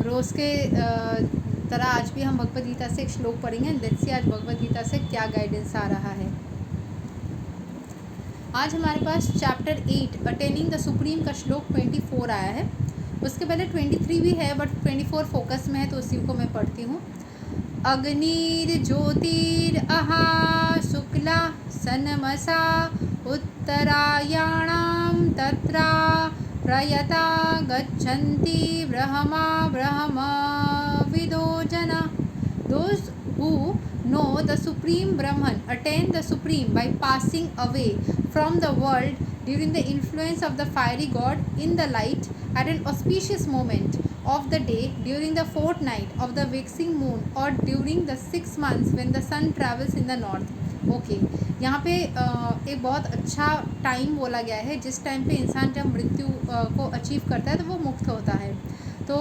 रोज़ के तरह आज भी हम भगवद गीता से एक श्लोक पढ़ेंगे। लेट्स सी आज भगवद गीता से क्या गाइडेंस आ रहा है। आज हमारे पास चैप्टर 8 अटेनिंग द सुप्रीम का श्लोक 24 आया है। उसके पहले 23 भी है, बट 24 फोकस में है तो उसी को मैं पढ़ती हूँ। अग्निर्ज्योतिरहा शुक्ला सनमसा उत्तरायणां तत्रा प्रयता गच्छन्ति ब्रह्मा ब्रह्मविदो जना। Those who know the supreme Brahman attain the supreme by passing away from the world during the influence of the fiery god in the light at an auspicious moment of the day, during the fortnight of the waxing moon, or during the 6 months when the sun travels in the north. Okay यहाँ पे एक बहुत अच्छा time बोला गया है जिस time पे इंसान जब मृत्यु को अचीव करता है तो वो मुक्त होता है। तो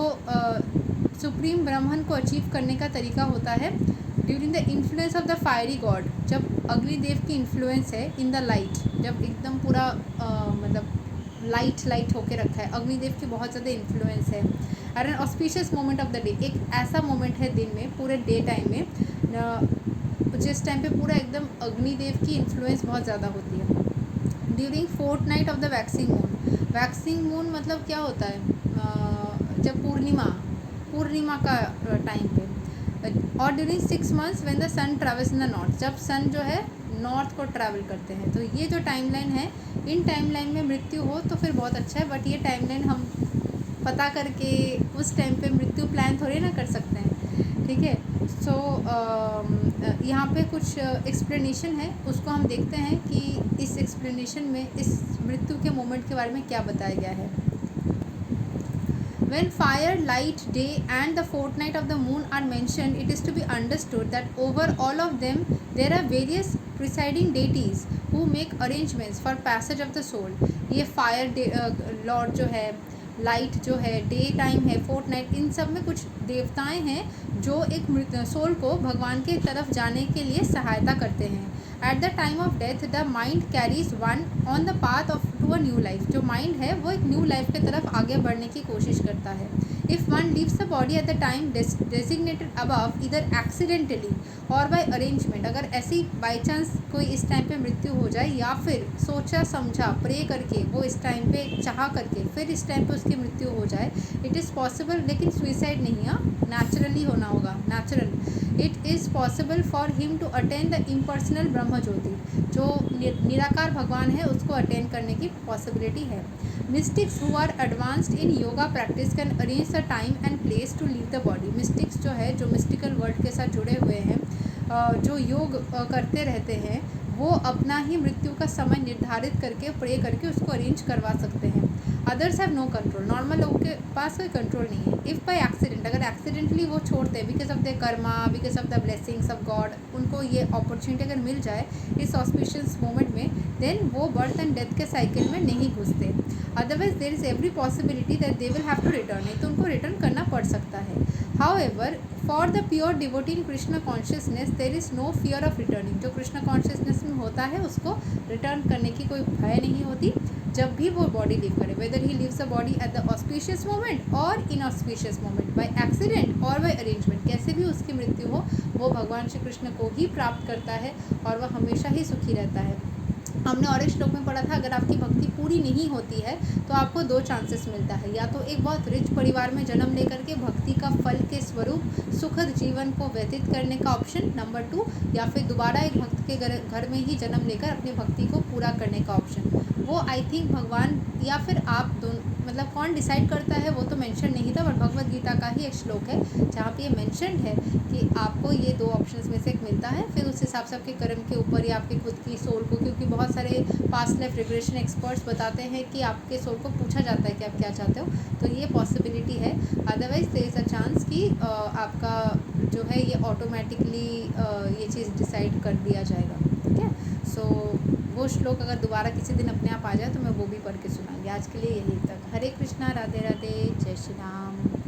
सुप्रीम ब्रह्मन को अचीव करने का तरीका होता है during the influence of the fiery God, जब अग्निदेव की इन्फ्लुएंस है इन द लाइट, जब एकदम पूरा मतलब लाइट होके रखा है, अग्निदेव की बहुत ज़्यादा इन्फ्लुएंस है। At an auspicious moment of the day, एक ऐसा मोमेंट है दिन में, पूरे डे टाइम में जिस टाइम पे पूरा एकदम अग्निदेव की इन्फ्लुएंस बहुत ज़्यादा होती है। During fourth night of the waxing moon, waxing moon मतलब क्या होता है, जब पूर्णिमा का टाइम पे, और during 6 months when the sun travels in the north, जब सन जो है नॉर्थ को ट्रैवल करते हैं। तो ये जो टाइमलाइन है, इन टाइमलाइन में मृत्यु हो तो फिर बहुत अच्छा है, बट ये टाइमलाइन हम पता करके उस टाइम पे मृत्यु प्लान थोड़ी ना कर सकते हैं, ठीक है। सो यहाँ पे कुछ एक्सप्लेनेशन है, उसको हम देखते हैं कि इस एक्सप्लेनेशन में इस मृत्यु के मोमेंट के बारे में क्या बताया गया है। When fire, light, day and the fortnight of the moon are mentioned, it is to be understood that over all of them there are various presiding deities who make arrangements for passage of the soul. ये fire Lord जो है, light जो है, day time है, Fortnite, इन सब में कुछ देवताएं हैं जो एक सोल को भगवान के तरफ जाने के लिए सहायता करते हैं। At the time of death the mind carries one on the path of to a new life, जो माइंड है वो एक न्यू लाइफ की तरफ आगे बढ़ने की कोशिश करता है। If one leaves the body at the time designated above, इधर एक्सीडेंटली और बाय अरेंजमेंट, अगर ऐसी बाई चांस कोई इस टाइम पे मृत्यु हो जाए या फिर सोचा समझा प्रे करके वो इस टाइम पे चाह करके फिर इस टाइम पे उसकी मृत्यु हो जाए, इट इज़ पॉसिबल, लेकिन सुइसाइड नहीं है, नेचुरली होना होगा, natural. It is possible for him to attain the impersonal brahma jyoti, जो निराकार भगवान है उसको अटेन करने की पॉसिबिलिटी है। Mystics who are advanced in yoga practice can arrange the time and place to leave the body. Mystics जो है, जो मिस्टिकल वर्ल्ड के साथ जुड़े हुए हैं, जो योग करते रहते हैं, वो अपना ही मृत्यु का समय निर्धारित करके प्रे करके उसको अरेंज करवा सकते हैं। Others have no control, normal लोगों के पास कोई कंट्रोल नहीं है। इफ़ बाई एक्सीडेंट, अगर एक्सीडेंटली वो छोड़ते हैं because of the karma, because of the blessings of God, उनको ये अपॉर्चुनिटी अगर मिल जाए इस ऑस्पिशियस मोमेंट में, देन वो बर्थ एंड डेथ के साइकिल में नहीं घुसते। Otherwise there is every possibility that they will have to return, नहीं तो उनको रिटर्न करना पड़ सकता है। However, for the pure devotee in Krishna consciousness, there is no fear of returning. जो कृष्ण कॉन्शियसनेस में होता है उसको रिटर्न करने की कोई भय नहीं होती जब भी वो बॉडी लीव करे, weather he leaves the body at the auspicious moment और इनऑस्पिशियस मोमेंट, बाय एक्सीडेंट और बाय अरेंजमेंट, कैसे भी उसकी मृत्यु हो वो भगवान श्री कृष्ण को ही प्राप्त करता है और वह हमेशा ही सुखी रहता है। हमने और एक श्लोक में पढ़ा था, अगर आपकी भक्ति पूरी नहीं होती है तो आपको 2 चांसेस मिलता है, या तो एक बहुत रिच परिवार में जन्म लेकर के भक्ति का फल के स्वरूप सुखद जीवन को व्यतीत करने का ऑप्शन, नंबर 2, या फिर दोबारा एक भक्त के घर में ही जन्म लेकर अपनी भक्ति को पूरा करने का ऑप्शन। वो आई थिंक भगवान या फिर आप दोनों, मतलब कौन डिसाइड करता है वो तो मेंशन नहीं था, बट भगवद गीता का ही एक श्लोक है जहाँ पे ये मेंशनड है कि आपको ये 2 ऑप्शंस में से एक मिलता है। फिर उस हिसाब से आपके कर्म के ऊपर या आपके खुद की सोल को, क्योंकि बहुत सारे पास्ट लाइफ रिग्रेशन एक्सपर्ट्स बताते हैं कि आपके सोल को पूछा जाता है कि आप क्या चाहते हो, तो ये पॉसिबिलिटी है। Otherwise there is a chance कि आपका जो है ये ऑटोमेटिकली ये चीज़ डिसाइड कर दिया जाएगा, ठीक है। सो वो श्लोक अगर दोबारा किसी दिन अपने आप आ जाए तो मैं वो भी पढ़ के सुनाऊंगी। आज के लिए यही तक। हरे कृष्णा, राधे राधे, जय श्री राम।